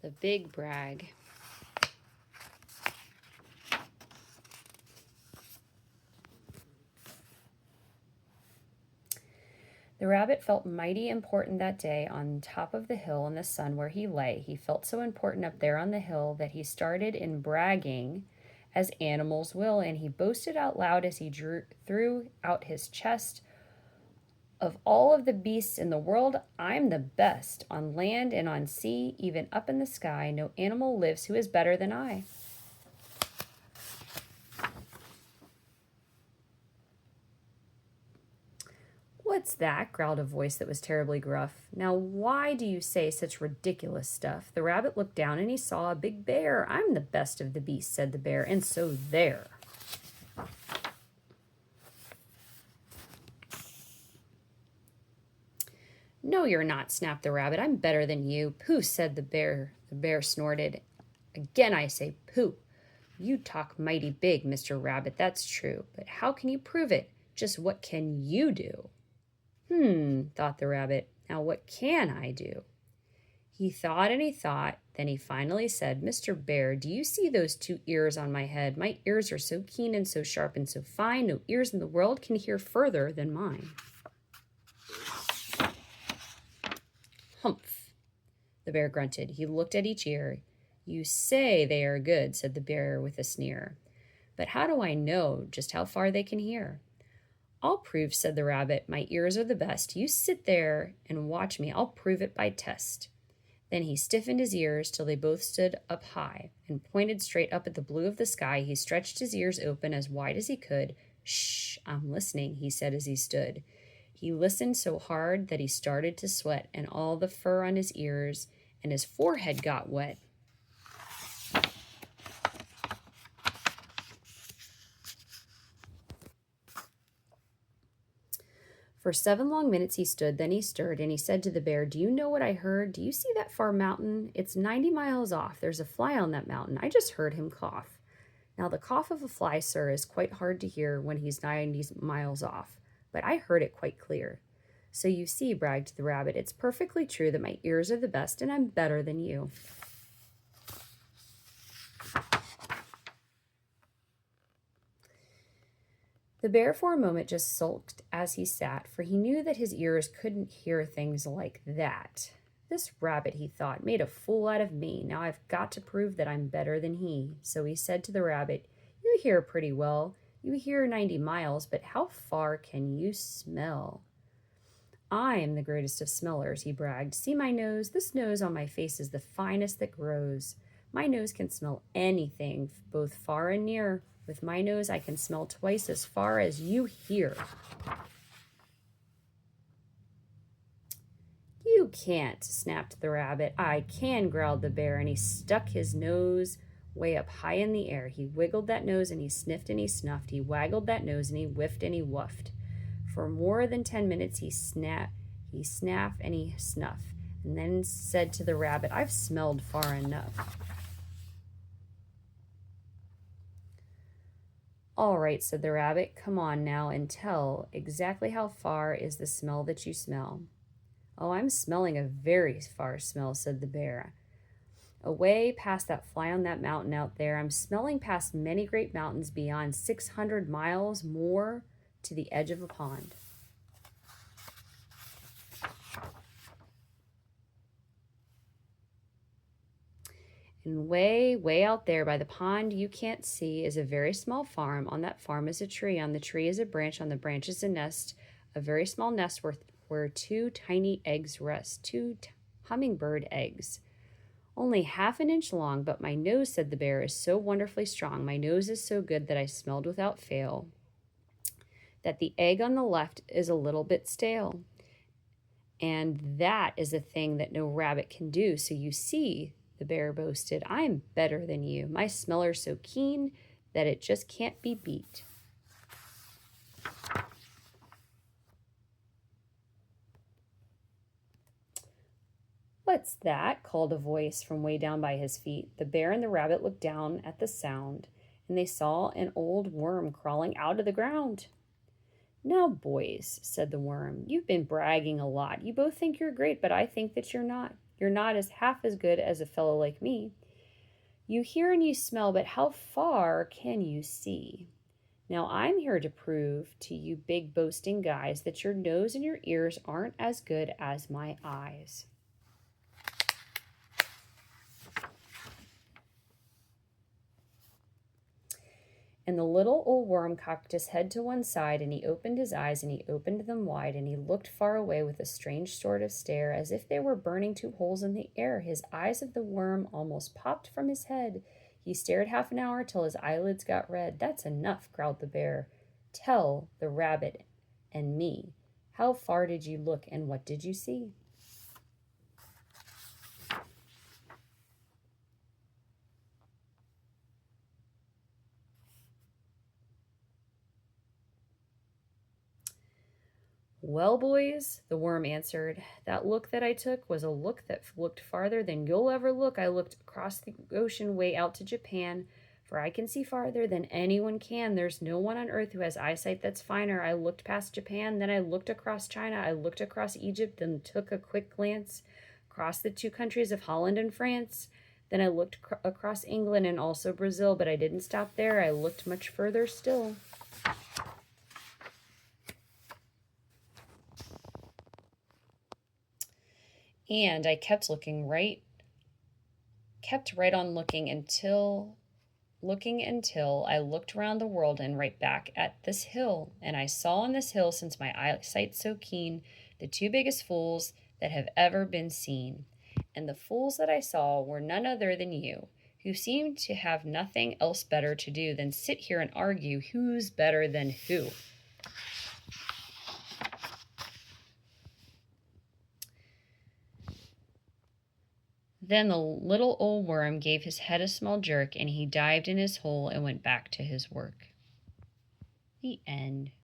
The big brag. The rabbit felt mighty important that day on top of the hill in the sun where he lay. He felt so important up there on the hill that he started in bragging, as animals will, and he boasted out loud as he threw out his chest. Of all of the beasts in the world, I'm the best. On land and on sea, even up in the sky, no animal lives who is better than I. What's that? Growled a voice that was terribly gruff. Now, why do you say such ridiculous stuff? The rabbit looked down and he saw a big bear. I'm the best of the beasts, said the bear, and so there. No, you're not, snapped the rabbit. I'm better than you. Pooh, said the bear. The bear snorted. Again, I say pooh. You talk mighty big, Mr. Rabbit, that's true. But how can you prove it? Just what can you do? Thought the rabbit. Now what can I do? He thought and he thought. Then he finally said, Mr. Bear, do you see those 2 ears on my head? My ears are so keen and so sharp and so fine, no ears in the world can hear further than mine. Humph, the bear grunted. He looked at each ear. You say they are good, said the bear with a sneer. But how do I know just how far they can hear? I'll prove, said the rabbit. My ears are the best. You sit there and watch me. I'll prove it by test. Then he stiffened his ears till they both stood up high and pointed straight up at the blue of the sky. He stretched his ears open as wide as he could. Shh, I'm listening, he said as he stood. He listened so hard that he started to sweat, and all the fur on his ears and his forehead got wet. For 7 long minutes he stood, then he stirred, and he said to the bear, Do you know what I heard? Do you see that far mountain? It's 90 miles off. There's a fly on that mountain. I just heard him cough. Now, the cough of a fly, sir, is quite hard to hear when he's 90 miles off, but I heard it quite clear. So you see, bragged the rabbit, it's perfectly true that my ears are the best, and I'm better than you. The bear for a moment just sulked as he sat, for he knew that his ears couldn't hear things like that. This rabbit, he thought, made a fool out of me. Now I've got to prove that I'm better than he. So he said to the rabbit, You hear pretty well. You hear 90 miles, but how far can you smell? I am the greatest of smellers, he bragged. See my nose? This nose on my face is the finest that grows. My nose can smell anything, both far and near. With my nose, I can smell twice as far as you hear. You can't, snapped the rabbit. I can, growled the bear, and he stuck his nose way up high in the air. He wiggled that nose, and he sniffed and he snuffed. He waggled that nose, and he whiffed and he wuffed. For more than 10 minutes, he snapped, and he snuffed, and then said to the rabbit, I've smelled far enough. All right, said the rabbit, come on now and tell exactly how far is the smell that you smell. Oh, I'm smelling a very far smell, said the bear. Away past that fly on that mountain out there, I'm smelling past many great mountains beyond 600 miles more to the edge of a pond. And way, way out there by the pond you can't see is a very small farm. On that farm is a tree. On the tree is a branch. On the branch is a nest, a very small nest where 2 tiny eggs rest, 2 hummingbird eggs. Only half an inch long, but my nose, said the bear, is so wonderfully strong. My nose is so good that I smelled without fail. That the egg on the left is a little bit stale. And that is a thing that no rabbit can do. So you see, the bear boasted, I'm better than you. My smeller's so keen that it just can't be beat. What's that? Called a voice from way down by his feet. The bear and the rabbit looked down at the sound, and they saw an old worm crawling out of the ground. Now, boys, said the worm, you've been bragging a lot. You both think you're great, but I think that you're not. You're not as half as good as a fellow like me. You hear and you smell, but how far can you see? Now I'm here to prove to you big boasting guys that your nose and your ears aren't as good as my eyes. And the little old worm cocked his head to one side, and he opened his eyes, and he opened them wide, and he looked far away with a strange sort of stare, as if they were burning two holes in the air. His eyes of the worm almost popped from his head. He stared half an hour till his eyelids got red. That's enough, growled the bear. Tell the rabbit and me, how far did you look, and what did you see? Well, boys, the worm answered, that look that I took was a look that looked farther than you'll ever look. I looked across the ocean way out to Japan, for I can see farther than anyone can. There's no one on earth who has eyesight that's finer. I looked past Japan, then I looked across China, I looked across Egypt, then took a quick glance across the two countries of Holland and France. Then I looked across England and also Brazil, but I didn't stop there. I looked much further still. And I kept right on looking until I looked around the world and right back at this hill. And I saw on this hill, since my eyesight's so keen, the two biggest fools that have ever been seen. And the fools that I saw were none other than you, who seem to have nothing else better to do than sit here and argue who's better than who. Then the little old worm gave his head a small jerk, and he dived in his hole and went back to his work. The end.